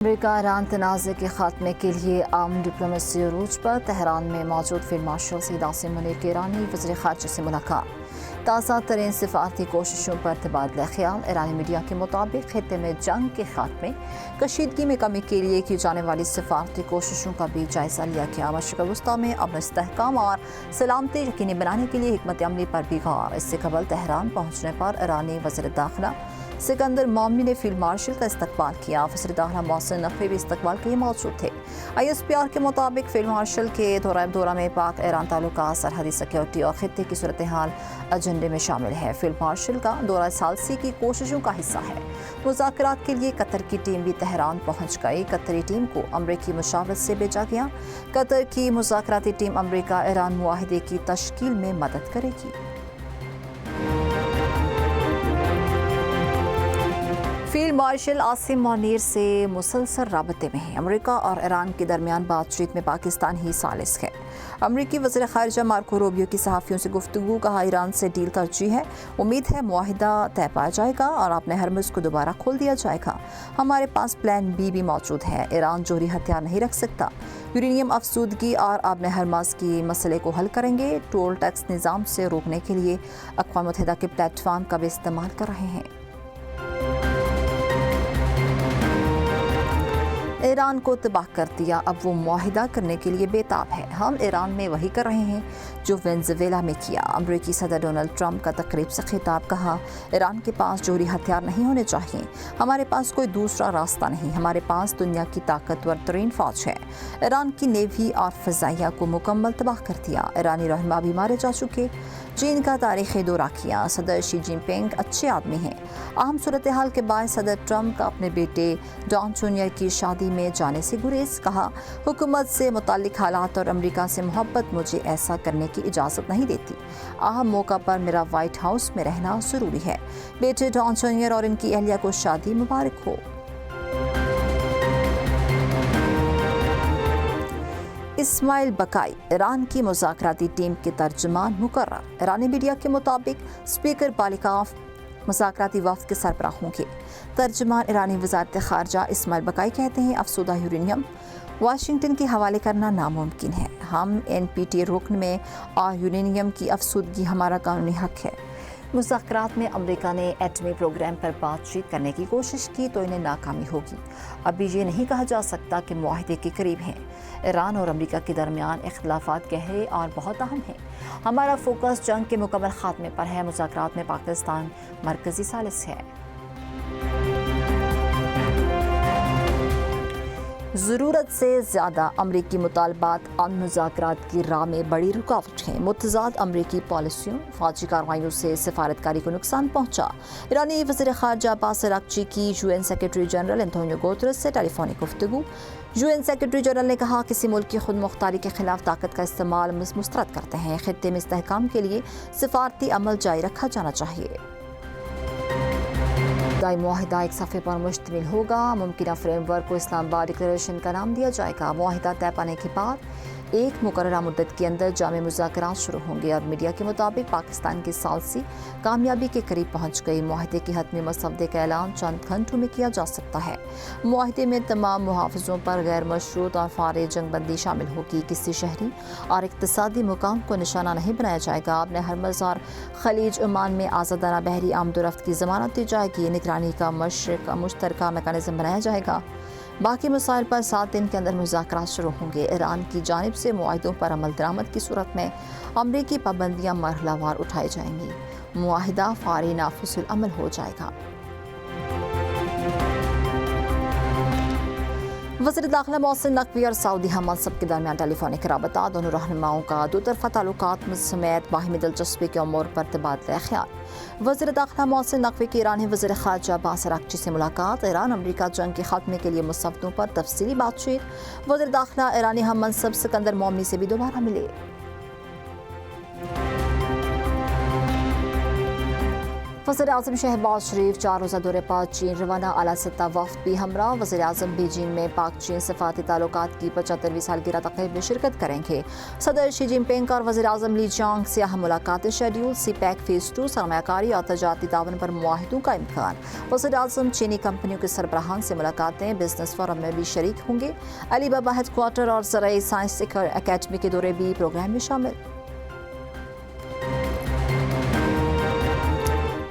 America Iran तनाज़े के खात्मे के लिए आम डिप्लोमेसी अरूज पर तेहरान में मौजूद फील्ड मार्शल सईद आसिम मुनीर की ईरानी वज़ीर ख़ारजा से मुलाकात। ताज़ा तरीन सिफारती कोशिशों पर तबादला ख्याल। ईरानी मीडिया के मुताबिक खित्ते में जंग के खात्मे कशीदगी में कमी के लिए की जाने वाली सिफारती कोशिशों का भी जायज़ा लिया गया। मशरिक़ वस्ता में अमन इस्तेहकाम और सलामती यकीनी बनाने के लिए हिकमत अमली पर भी गौर। इससे कबल तेहरान पहुँचने पर ईरानी वज़ीर दाखिला सिकंदर मोमनी ने फील्ड मार्शल का इस्तकबाल किया। वज़ीर दाखिला मोहसिन नकवी भी इस्तकबाल के लिए मौजूद थे। ISPR के मुताबिक फील्ड मार्शल के दौरा में पाक ईरान ताल्लुकात, सरहदी सिक्योरिटी और खित्ते की सूरत हाल एजेंडे में शामिल है। फील्ड मार्शल का दौरा सालसी की कोशिशों का हिस्सा है। मुज़ाकरात के लिए कतर की टीम भी तेहरान पहुँच गई। कतरी टीम को अमरीकी मुशावरत से भेजा गया। कतर की मुज़ाकराती टीम अमरीका ईरान मुआहिदे की तश्कील में मदद करेगी। फील्ड मार्शल आसिम मुनीर से मुसलसल राबते में है। अमेरिका और ईरान के दरमियान बातचीत में पाकिस्तान ही सालिस है। अमरीकी वज़ीर ख़ारजा मार्को रूबियो की सहाफ़ियों से गुफ्तगू, कहा ईरान से डील तरजीह है। उम्मीद है मुआहिदा तय पाया जाएगा और अपने हरमुज़ को दोबारा खोल दिया जाएगा। हमारे पास प्लान बी भी मौजूद है। ईरान जोहरी हथियार नहीं रख सकता। यूरेनियम अफसूदगी और अपने हरमुज़ की मसले को हल करेंगे। टोल टैक्स निज़ाम से रोकने के लिए अक़वाम मुत्तहिदा के प्लेटफार्म का भी इस्तेमाल कर रहे हैं। ईरान को तबाह कर दिया, अब वो मुआहिदा करने के लिए बेताब है। हम ईरान में वही कर रहे हैं जो वेनेज़ुएला में किया। अमरीकी सदर डोनाल्ड ट्रंप का तकरीब से खिताब, कहा ईरान के पास जोहरी हथियार नहीं होने चाहिए। हमारे पास कोई दूसरा रास्ता नहीं। हमारे पास दुनिया की ताकतवर तरीन फौज है। ईरान की नेवी और फ़ज़ाइया को मुकम्मल तबाह कर दिया। ईरानी रहनुमा भी मारे जा चुके। चीन का तारीख़ी दौरा किया। सदर शी जिनपिंग अच्छे आदमी हैं। अहम सूरत हाल के बाद सदर ट्रंप का अपने बेटे डॉन जूनियर की शादी में जाने से गुरेज, कहा हुकूमत से मुताल्लिक हालात और अमेरिका से मोहब्बत मुझे ऐसा करने की इजाज़त नहीं देती। अहम मौका पर मेरा वाइट हाउस में रहना ज़रूरी है। बेटे डॉन जूनियर और इनकी अहलिया को शादी मुबारक हो। इस्माइल बकाई ईरान की मुज़ाकराती टीम के तर्जुमान मुकर्रर। ईरानी मीडिया के मुताबिक स्पीकर बालिकाफ मुज़ाकराती वफ़द के सरबराह होंगे। तर्जुमान ईरानी वज़ारत ख़ारजा इस्माइल बकाई कहते हैं अफसूदा यूरेनियम वाशिंगटन के हवाले करना नामुमकिन है। हम NPT रुकन में और यूरेनियम की अफसूदगी हमारा कानूनी हक है। मुज़ाकरात में अमेरिका ने एटमी प्रोग्राम पर बातचीत करने की कोशिश की तो इन्हें नाकामी होगी। अभी ये नहीं कहा जा सकता कि मुआहिदे के करीब हैं। ईरान और अमेरिका के दरमियान इख्तिलाफात गहरे और बहुत अहम हैं। हमारा फोकस जंग के मुकम्मल खात्मे पर है। मुज़ाकरात में पाकिस्तान मरकज़ी सालिस है। ज़रूरत से ज़्यादा अमरीकी मुतालबात अमन मुज़ाकरात की राह में बड़ी रुकावट हैं। मुतज़ाद अमरीकी पॉलिसियों, फ़ौजी कार्रवाइयों से सफारतकारी को नुकसान पहुँचा। ईरानी वज़ीर ख़ारजा अब्बास अराग़ची की UN secretary general Antonio Guterres से टेलीफोनिक गुफ्तगू। UN सेक्रेटरी जनरल ने कहा किसी मुल्क की खुद मुख्तारी के खिलाफ ताकत का इस्तेमाल मुस्तरद करते हैं। खित्ते में इस्तेहकाम के लिए सिफारती अमल जारी रखा जाना चाहिए। मुआहिदा एक सफ़े पर मुश्तमिल होगा। मुमकिन फ्रेमवर्क को इस्लामाबाद डिक्लेरेशन का नाम दिया जाएगा। मुआहिदा तय पाने के बाद एक मुकर्ररा मुद्दत के अंदर जामे मुज़ाकरात शुरू होंगे। और मीडिया के मुताबिक पाकिस्तान की सालसी कामयाबी के करीब पहुँच गई। मुआहिदे के हतमी मसवदे का ऐलान चंद घंटों में किया जा सकता है। मुआहिदे में तमाम मुहाफ़िज़ों पर गैर मशरूत और फ़ारे जंगबंदी शामिल होगी। किसी शहरी और इक़्तिसादी मुकाम को निशाना नहीं बनाया जाएगा। अपने हरमुज़ और खलीज ओमान में आज़ादाना बहरी आमदोरफ्त की ज़मानत दी जाएगी। निगरानी का मुश्तरका मेकानिज़म बनाया जाएगा। बाकी मसाइल पर 7 दिन के अंदर मुज़ाकरात शुरू होंगे। ईरान की जानिब से मुआहिदों पर अमल दरामद की सूरत में अमरीकी पाबंदियाँ मरहलावार उठाई जाएंगी। मुआहिदा फ़ौरी नाफिजुल अमल हो जाएगा। वज़ीर दाखिला मोहसिन नकवी और सऊदी हम मनसब के दरमियान टेलीफोनिक राबता। दोनों रहनुमाओं का दो तरफ़ा ताल्लुकात समेत बाहिमी दिलचस्पी के अमूर पर तबादला ख्याल। वज़ीर दाखिला मोहसिन नकवी की ईरानी वज़ीर ख़ारजा अब्बास अराग़ची से मुलाकात। ईरान अमरीका जंग के खात्मे के लिए मुसव्वदों पर तफसीली बातचीत। वज़ीर दाखिला ईरानी हम मनसब सिकंदर मोमनी से भी दोबारा मिले। वज़ीर-ए-आज़म शहबाज शरीफ 4 रोज़ा दौरे पर चीन रवाना, आला सतह वफ़द भी हमरा। वज़ीर-ए-आज़म बीजिंग में पाक चीन सफ़ारती ताल्लुकात की 75वीं सालगिरह तक़रीब में शिरकत करेंगे। सदर शी जिनपिंग और वज़ीर-ए-आज़म ली जांग से अहम मुलाकातें शेड्यूल। CPEC फ़ेज़ 2 सरमायाकारी और तजारती तावन पर मुआहिदों का इम्कान। वज़ीर-ए-आज़म चीनी कंपनियों के सरबराहान से मुलाकातें, बिजनेस फोरम में भी शरीक होंगे। अली बाबा हेडक्वार्टर और ज़राई साइंस अकेडमी के दौरे भी प्रोग्राम में शामिल।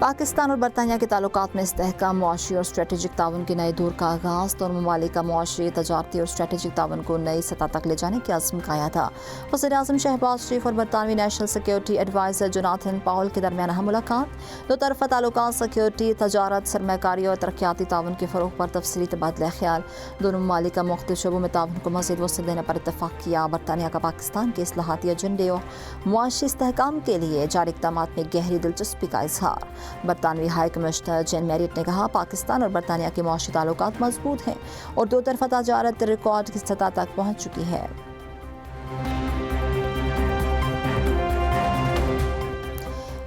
पाकिस्तान और बरतानिया के ताल्लुकात में इस्तेहकाम, मुआशी और स्ट्रेटेजिक तावन के नए दौर का आगाज़। दोनों ममालिक का मुआशी, तजारती और स्ट्रेटेजिक तावन को नई सतह तक ले जाने की अज़्म काया था। वज़ीर-ए-आज़म शहबाज शरीफ और बरतानवी नेशनल सिक्योरिटी एडवाइज़र जोनाथन पाउल के दरमियान अहम मुलाकात। दो तरफ़ा ताल्लुकात, सिक्योरिटी, तजारत, सरमायाकारी और तरक्याती तावन के फ़रोग़ पर तफसीली तबादला ख्याल। दोनों ममालिक का मुख्तलिफ़ शोबों में तावन को मज़ीद वसअत देने पर इत्तफ़ाक़ किया। बरतानिया का पाकिस्तान के इस्लाहाती एजेंडे और मुआशी इस्तेहकाम के लिए जारी इक़दामात में गहरी दिलचस्पी का इज़हार। बरतानवी हाई कमिश्नर जेन मैरियट ने कहा, पाकिस्तान और बरतानिया के मुआशी ताल्लुकात मजबूत हैं और दो तरफ़ा तजारत रिकॉर्ड की सतह तक पहुँच चुकी है।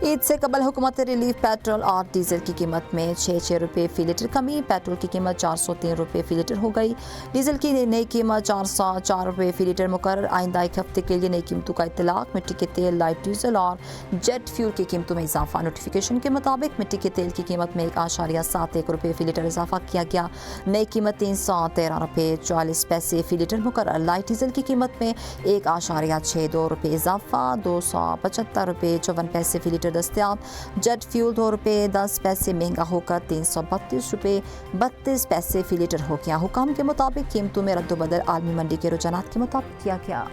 ईद से कबल हुकूमत रिलीफ पेट्रोल और डीजल की कीमत में 6 रुपये फ़ी लीटर कमी। पेट्रोल की कीमत 403 रुपये फ़ी लीटर हो गई। डीजल की नई कीमत 404 रुपये फ़ी लीटर मुकर्रर। आइंदा एक हफ्ते के लिए नई कीमतों का इत्तलाक। मिट्टी के तेल, लाइट डीजल और जेट फ्यूल की कीमतों में इजाफा। नोटिफिकेशन के मुताबिक मिट्टी के तेल की कीमत में 1.71 रुपये फ़ी लीटर इजाफा किया गया। नई कीमत 313 रुपये 40 पैसे फ़ी लीटर मुकर्रर। लाइट डीजल की कीमत में 1.62 रुपये इजाफा, 275 रुपये 54 पैसे फ़ी लीटर दस्तियाब। जेट फ्यूल 2 रुपये 10 पैसे महंगा होकर 332 रुपये 32 पैसे फ़ी लीटर हो गया। हुकाम के मुताबिक कीमतों में रद्दोबदल आलमी मंडी के रुझानात के मुताबिक किया गया।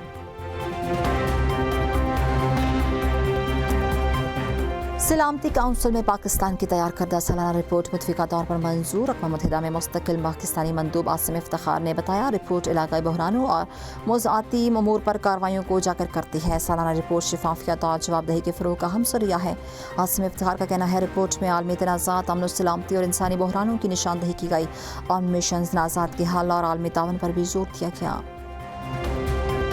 सलामती काउंसिल में पाकिस्तान की तैयार करदा सालाना रिपोर्ट मुतफ़िका तौर पर मंजूर। अक़वाम मुत्तहिदा में मुस्तकिल पाकिस्तानी मंदूब आसिम इफ्तिखार ने बताया, रिपोर्ट इलाक़ाई बहरानों और मौज़ूआती अमूर पर कार्रवाइयों को उजागर करती है। सालाना रिपोर्ट शफाफियत और जवाबदेही के फ़रोग़ का हमसरिया है। आसिम इफ्तिखार का कहना है, रिपोर्ट में आलमी तनाज़ात, अमन सलामती और इंसानी बहरानों की निशानदही की गई और मिशन तनाज़ात के हल और आलमी तावन पर भी जोर दिया गया।